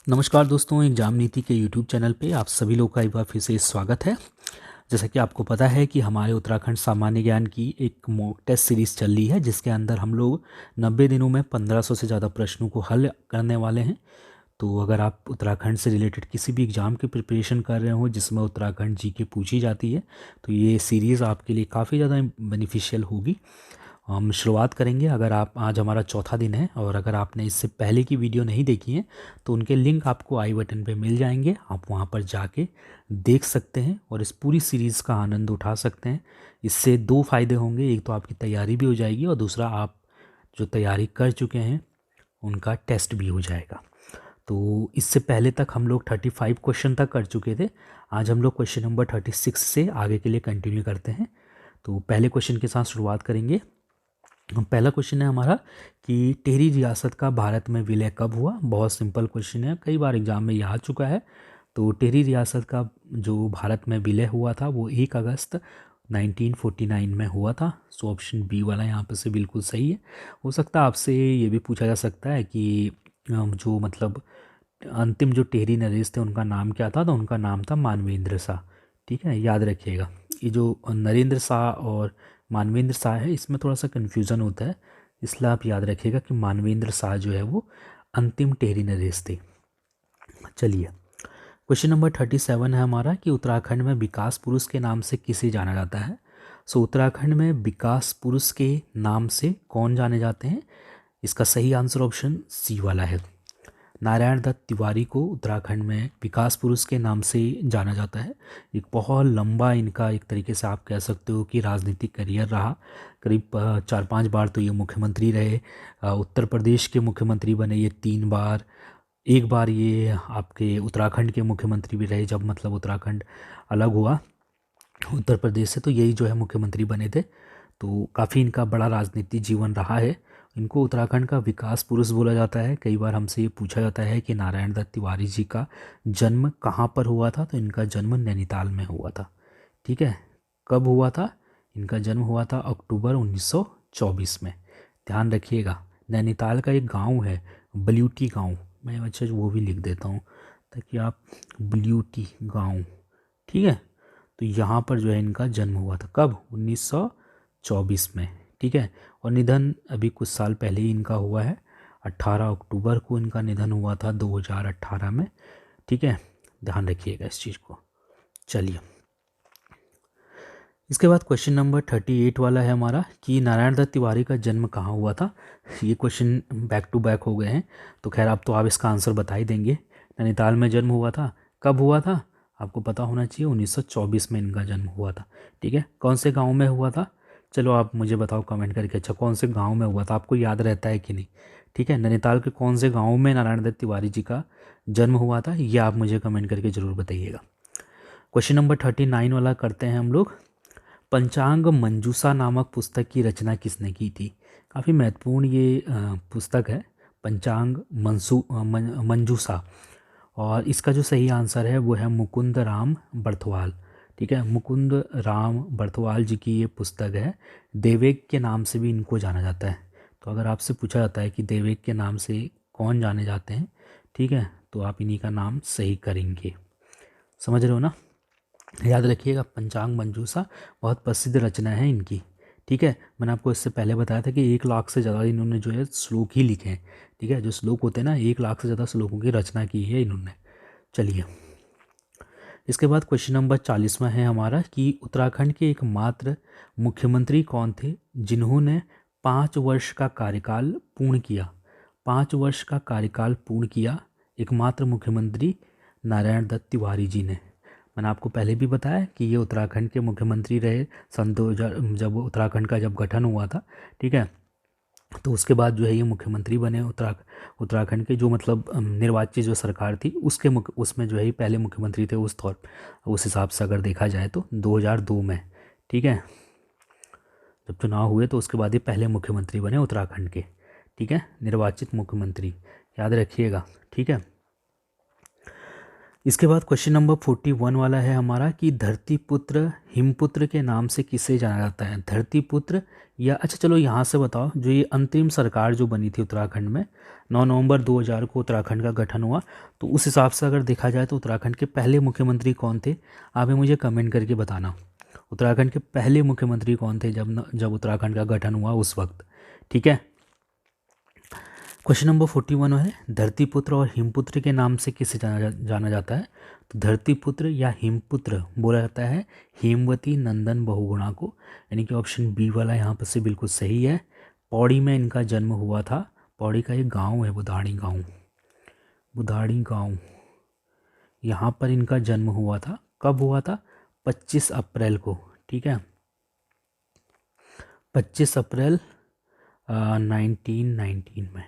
नमस्कार दोस्तों, एग्जाम नीति के यूट्यूब चैनल पे आप सभी लोग का एक बार फिर से स्वागत है। जैसा कि आपको पता है कि हमारे उत्तराखंड सामान्य ज्ञान की एक मॉक टेस्ट सीरीज़ चल रही है, जिसके अंदर हम लोग 90 दिनों में 1500 से ज़्यादा प्रश्नों को हल करने वाले हैं। तो अगर आप उत्तराखंड से रिलेटेड किसी भी एग्ज़ाम की प्रिपरेशन कर रहे हो जिसमें उत्तराखंड जीके पूछी जाती है, तो ये सीरीज़ आपके लिए काफ़ी ज़्यादा बेनिफिशियल होगी। हम शुरुआत करेंगे। अगर आप आज हमारा चौथा दिन है और अगर आपने इससे पहले की वीडियो नहीं देखी है तो उनके लिंक आपको आई बटन पे मिल जाएंगे। आप वहाँ पर जाके देख सकते हैं और इस पूरी सीरीज़ का आनंद उठा सकते हैं। इससे दो फ़ायदे होंगे, एक तो आपकी तैयारी भी हो जाएगी और दूसरा आप जो तैयारी कर चुके हैं उनका टेस्ट भी हो जाएगा। तो इससे पहले तक हम लोग 35 क्वेश्चन तक कर चुके थे। आज हम लोग क्वेश्चन नंबर 36 से आगे के लिए कंटिन्यू करते हैं। तो पहले क्वेश्चन के साथ शुरुआत करेंगे। पहला क्वेश्चन है हमारा कि टेरी रियासत का भारत में विलय कब हुआ। बहुत सिंपल क्वेश्चन है, कई बार एग्जाम में ये आ चुका है। तो टेरी रियासत का जो भारत में विलय हुआ था वो 1 अगस्त 1949 में हुआ था। सो ऑप्शन बी वाला यहाँ पे से बिल्कुल सही है। हो सकता है आपसे ये भी पूछा जा सकता है कि जो मतलब अंतिम जो टेरी नरेश थे उनका नाम क्या था, तो उनका नाम था मानवेंद्र शाह। ठीक है, याद रखिएगा। ये जो नरेंद्र शाह और मानवेंद्र शाह है इसमें थोड़ा सा कन्फ्यूज़न होता है, इसलिए आप याद रखिएगा कि मानवेंद्र शाह जो है वो अंतिम टेरी नरेश थे। चलिए, क्वेश्चन नंबर 37 है हमारा कि उत्तराखंड में विकास पुरुष के नाम से किसे जाना जाता है। सो उत्तराखंड में विकास पुरुष के नाम से कौन जाने जाते हैं। इसका सही आंसर ऑप्शन सी वाला है। नारायण दत्त तिवारी को उत्तराखंड में विकास पुरुष के नाम से जाना जाता है। एक बहुत लंबा इनका एक तरीके से आप कह सकते हो कि राजनीतिक करियर रहा। करीब 4-5 बार तो ये मुख्यमंत्री रहे। उत्तर प्रदेश के मुख्यमंत्री बने ये 3 बार। एक बार ये आपके उत्तराखंड के मुख्यमंत्री भी रहे, जब मतलब उत्तराखंड अलग हुआ उत्तर प्रदेश से, तो यही जो है मुख्यमंत्री बने थे। तो काफ़ी इनका बड़ा राजनीतिक जीवन रहा है। इनको उत्तराखंड का विकास पुरुष बोला जाता है। कई बार हमसे ये पूछा जाता है कि नारायण दत्त तिवारी जी का जन्म कहाँ पर हुआ था, तो इनका जन्म नैनीताल में हुआ था। ठीक है, कब हुआ था, इनका जन्म हुआ था अक्टूबर 1924 में। ध्यान रखिएगा, नैनीताल का एक गांव है बल्यूटी गांव, मैं अच्छा वो भी लिख देता हूँ ताकि आप, बल्यूटी गांव, ठीक है। तो यहाँ पर जो है इनका जन्म हुआ था कब, 1924 में। ठीक है, और निधन अभी कुछ साल पहले ही इनका हुआ है। 18 अक्टूबर को इनका निधन हुआ था 2018 में। ठीक है, ध्यान रखिएगा इस चीज़ को। चलिए, इसके बाद क्वेश्चन नंबर 38 वाला है हमारा कि नारायण दत्त तिवारी का जन्म कहाँ हुआ था। ये क्वेश्चन बैक टू बैक हो गए हैं, तो खैर अब तो आप इसका आंसर बता ही देंगे। नैनीताल में जन्म हुआ था, कब हुआ था आपको पता होना चाहिए, 1924 में इनका जन्म हुआ था। ठीक है, कौन से गांव में हुआ था, चलो आप मुझे बताओ कमेंट करके। अच्छा, कौन से गांव में हुआ था, आपको याद रहता है कि नहीं। ठीक है, नैनीताल के कौन से गाँव में नारायण दत्त तिवारी जी का जन्म हुआ था, ये आप मुझे कमेंट करके ज़रूर बताइएगा। क्वेश्चन नंबर 39 वाला करते हैं हम लोग। पंचांग मंजूषा नामक पुस्तक की रचना किसने की थी। काफ़ी महत्वपूर्ण ये पुस्तक है, पंचांग मंजूषा। और इसका जो सही आंसर है वो है मुकुंद राम बर्थवाल। ठीक है, मुकुंद राम बर्थवाल जी की ये पुस्तक है। देवेग के नाम से भी इनको जाना जाता है। तो अगर आपसे पूछा जाता है कि देवेग के नाम से कौन जाने जाते हैं, ठीक है, तो आप इन्हीं का नाम सही करेंगे। समझ रहे हो ना। याद रखिएगा, पंचांग मंजूषा बहुत प्रसिद्ध रचना है इनकी। ठीक है, मैंने आपको इससे पहले बताया था कि 1 लाख से ज़्यादा इन्होंने जो है श्लोक ही लिखे हैं। ठीक है, जो श्लोक होते हैं ना, 1 लाख से ज़्यादा श्लोकों की रचना की है इन्होंने। चलिए, इसके बाद क्वेश्चन नंबर 40वां है हमारा कि उत्तराखंड के एकमात्र मुख्यमंत्री कौन थे जिन्होंने 5 वर्ष का कार्यकाल पूर्ण किया। 5 वर्ष का कार्यकाल पूर्ण किया एकमात्र मुख्यमंत्री नारायण दत्त तिवारी जी ने। मैंने आपको पहले भी बताया कि ये उत्तराखंड के मुख्यमंत्री रहे सन 2000, जब उत्तराखंड का जब गठन हुआ था। ठीक है, तो उसके बाद जो है ये मुख्यमंत्री बने। उत्तराखंड के जो मतलब निर्वाचित जो सरकार थी उसके उसमें जो है ये पहले मुख्यमंत्री थे उस हिसाब से अगर देखा जाए तो 2002 में। ठीक है, जब चुनाव हुए तो उसके बाद ये पहले मुख्यमंत्री बने उत्तराखंड के। ठीक है, निर्वाचित मुख्यमंत्री, याद रखिएगा। ठीक है, इसके बाद क्वेश्चन नंबर 41 वाला है हमारा कि धरतीपुत्र हिमपुत्र के नाम से किसे जाना जाता है। धरतीपुत्र या अच्छा चलो यहाँ से बताओ, जो ये अंतरिम सरकार जो बनी थी उत्तराखंड में 9 नवंबर 2000 को उत्तराखंड का गठन हुआ, तो उस हिसाब से अगर देखा जाए तो उत्तराखंड के पहले मुख्यमंत्री कौन थे, आप ये मुझे कमेंट करके बताना। उत्तराखंड के पहले मुख्यमंत्री कौन थे जब उत्तराखंड का गठन हुआ उस वक्त, ठीक है। क्वेश्चन नंबर 41 है धरतीपुत्र और हिमपुत्र के नाम से किसे जाना जाता है। तो धरतीपुत्र या हिमपुत्र बोला जाता है हेमवती नंदन बहुगुणा को, यानी कि ऑप्शन बी वाला यहाँ पर से बिल्कुल सही है। पौड़ी में इनका जन्म हुआ था। पौड़ी का एक गांव है बुधाड़ी गांव, बुधाड़ी गांव, यहाँ पर इनका जन्म हुआ था। कब हुआ था? 25 अप्रैल को, ठीक है, 25 अप्रैल 1919 में,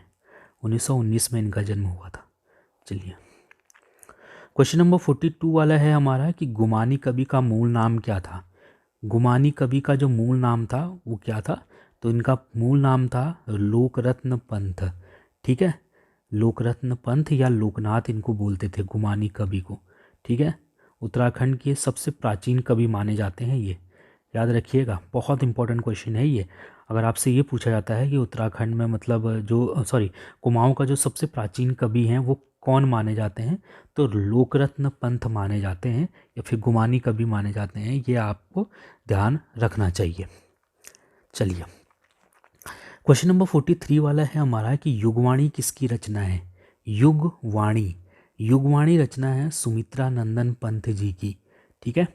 1919 में इनका जन्म हुआ था। चलिए क्वेश्चन नंबर 42 वाला है हमारा कि गुमानी कवि का मूल नाम क्या था। गुमानी कवि का जो मूल नाम था वो क्या था? तो इनका मूल नाम था लोकरत्न पंथ, ठीक है, लोकरत्न पंथ या लोकनाथ इनको बोलते थे गुमानी कवि को, ठीक है। उत्तराखंड के सबसे प्राचीन कवि माने जाते हैं ये, याद रखिएगा, बहुत इंपॉर्टेंट क्वेश्चन है ये। अगर आपसे ये पूछा जाता है कि उत्तराखंड में मतलब कुमाऊं का जो सबसे प्राचीन कवि हैं वो कौन माने जाते हैं, तो लोकरत्न पंथ माने जाते हैं या फिर गुमानी कवि माने जाते हैं, ये आपको ध्यान रखना चाहिए। चलिए क्वेश्चन नंबर 43 वाला है हमारा कि युगवाणी किसकी रचना है। युगवाणी, युगवाणी रचना है सुमित्रा नंदन पंत जी की, ठीक है।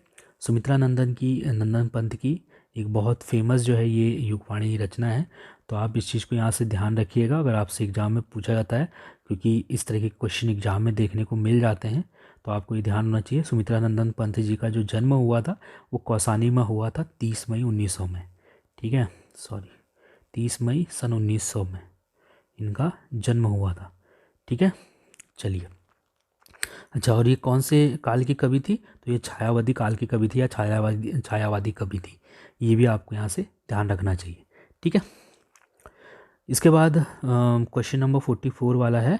सुमित्रा नंदन पंत की एक बहुत फेमस जो है ये युगवाणी रचना है। तो आप इस चीज़ को यहाँ से ध्यान रखिएगा अगर आपसे एग्ज़ाम में पूछा जाता है, क्योंकि इस तरह के क्वेश्चन एग्ज़ाम में देखने को मिल जाते हैं, तो आपको ये ध्यान होना चाहिए। सुमित्रा नंदन पंत जी का जो जन्म हुआ था वो कौसानी में हुआ था 30 मई 1900 में, ठीक है, 30 मई सन 1900 में इनका जन्म हुआ था, ठीक है। चलिए अच्छा, और ये कौन से काल की कवि थी? तो ये छायावादी काल की कवि थी या छायावादी कवि थी, ये भी आपको यहाँ से ध्यान रखना चाहिए, ठीक है। इसके बाद क्वेश्चन नंबर 44 वाला है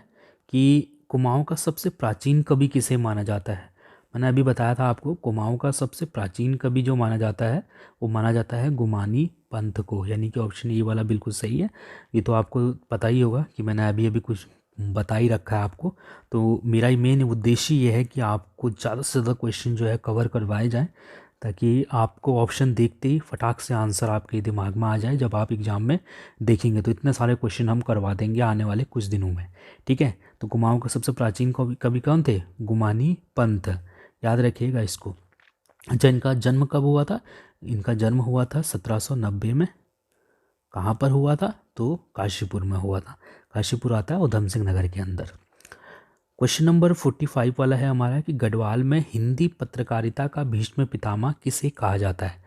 कि कुमाऊं का सबसे प्राचीन कवि किसे माना जाता है। मैंने अभी बताया था आपको, कुमाऊं का सबसे प्राचीन कवि जो माना जाता है वो माना जाता है गुमानी पंथ को, यानी कि ऑप्शन ए वाला बिल्कुल सही है। ये तो आपको पता ही होगा कि मैंने अभी कुछ बता ही रखा है आपको। तो मेरा मेन उद्देश्य ये है कि आपको ज़्यादा से ज़्यादा क्वेश्चन जो है कवर करवाए जाएँ, ताकि आपको ऑप्शन देखते ही फटाक से आंसर आपके दिमाग में आ जाए। जब आप एग्ज़ाम में देखेंगे तो इतने सारे क्वेश्चन हम करवा देंगे आने वाले कुछ दिनों में, ठीक है। तो कुमाऊं के सबसे प्राचीन कवि कौन थे? गुमानी पंथ, याद रखिएगा इसको। अच्छा, इनका जन्म कब हुआ था? इनका जन्म हुआ था 1790 में। कहाँ पर हुआ था? तो काशीपुर में हुआ था। काशीपुर आता है उधम सिंह नगर के अंदर। क्वेश्चन नंबर 45 वाला है हमारा कि गढ़वाल में हिंदी पत्रकारिता का भीष्म पितामह किसे कहा जाता है।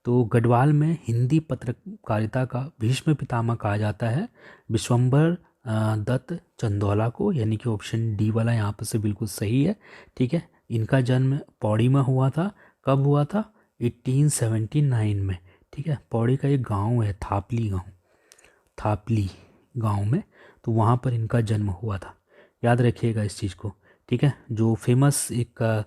तो गढ़वाल में हिंदी पत्रकारिता का भीष्म पितामह कहा जाता है विश्वंभर दत्त चंदौला को, यानी कि ऑप्शन डी वाला यहाँ पर से बिल्कुल सही है, ठीक है। इनका जन्म पौड़ी में हुआ था। कब हुआ था? 1879 में, ठीक है। पौड़ी का एक गांव है थापली गांव, थापली गांव में, तो वहाँ पर इनका जन्म हुआ था, याद रखिएगा इस चीज़ को, ठीक है। जो फेमस एक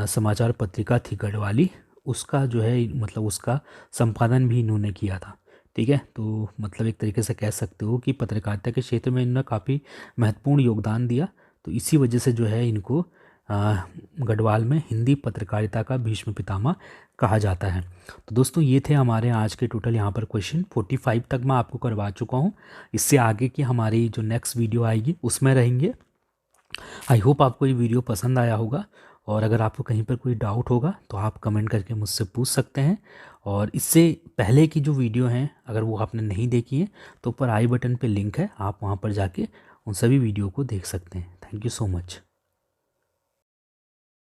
समाचार पत्रिका थी गढ़वाली, उसका जो है मतलब उसका संपादन भी इन्होंने किया था, ठीक है। तो मतलब एक तरीके से कह सकते हो कि पत्रकारिता के क्षेत्र में इन्होंने काफ़ी महत्वपूर्ण योगदान दिया। तो इसी वजह से जो है इनको गढ़वाल में हिंदी पत्रकारिता का भीष्म पितामह कहा जाता है। तो दोस्तों ये थे हमारे आज के टोटल यहाँ पर क्वेश्चन 45 तक मैं आपको करवा चुका हूँ। इससे आगे की हमारी जो नेक्स्ट वीडियो आएगी उसमें रहेंगे। आई होप आपको ये वीडियो पसंद आया होगा, और अगर आपको कहीं पर कोई डाउट होगा तो आप कमेंट करके मुझसे पूछ सकते हैं। और इससे पहले की जो वीडियो हैं अगर वो आपने नहीं देखी है तो ऊपर आई बटन पे लिंक है, आप वहाँ पर जाके उन सभी वीडियो को देख सकते हैं। Thank you so much.